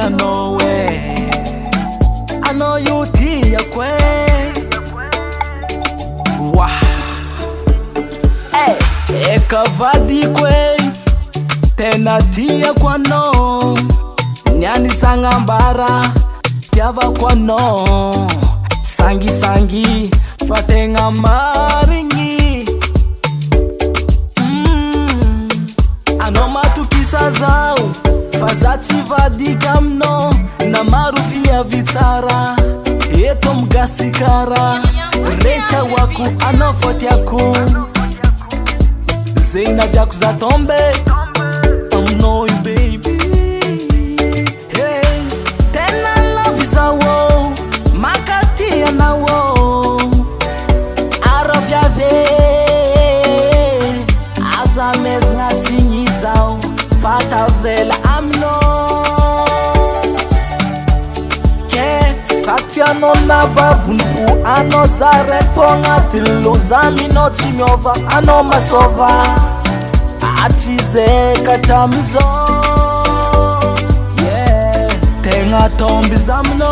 I know way. I know you tia kwe. Wah. Hey, ekavadi kwe. Tena tia kwa no. Nyani sangambara. Tiava kwa no. Sangi sangi. Fatenga maringi. Anoma tukisa zao. Fazati vadika mno. Na marufi ya vitara. Eto mgasikara. Recha waku anofoti yaku. Zeina vyaku za tombe. I know you baby. Hey, Tena love is a wo. Makati ya na wo. Arovya ve. Azamez ngati nyizao. Fata vela amno. Satiano na babunfu ano zaret ponga tilo zami no chimiova ano masova atize katamzo yeah tenga tombi zamno.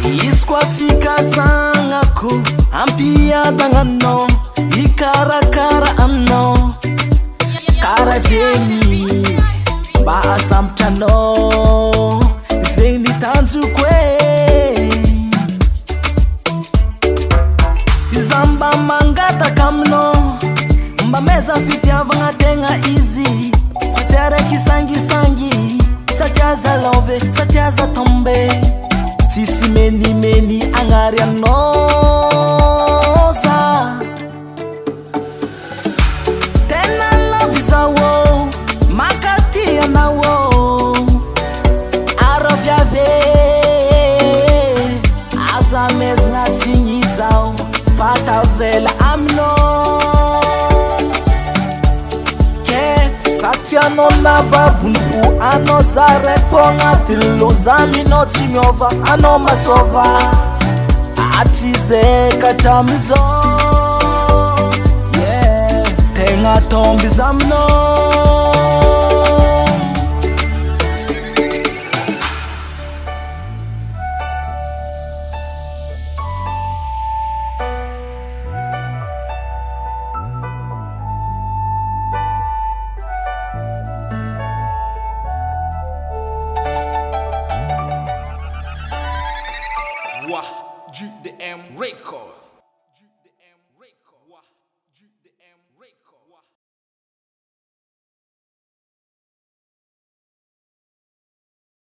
Iskwafika sangaku ampia dangano ikarakara amno kara zeni ba asamchano zeni tanzu kwe zamba mangata kamno mbameza fitia vanga tenga easy fatere kisangi sangi sajaza love sajaza tombe. Sisi meni angaria noza. Tena love is a wo. Makati ya na wo. Arovya ve. Azamez ngati nyizao. Fata vela amno. Satiano na babunfu ano zaret ponga tilo zami no chimiova ano masova atize katamzo yeah tenga tombi zamno. Wah, du DM Record.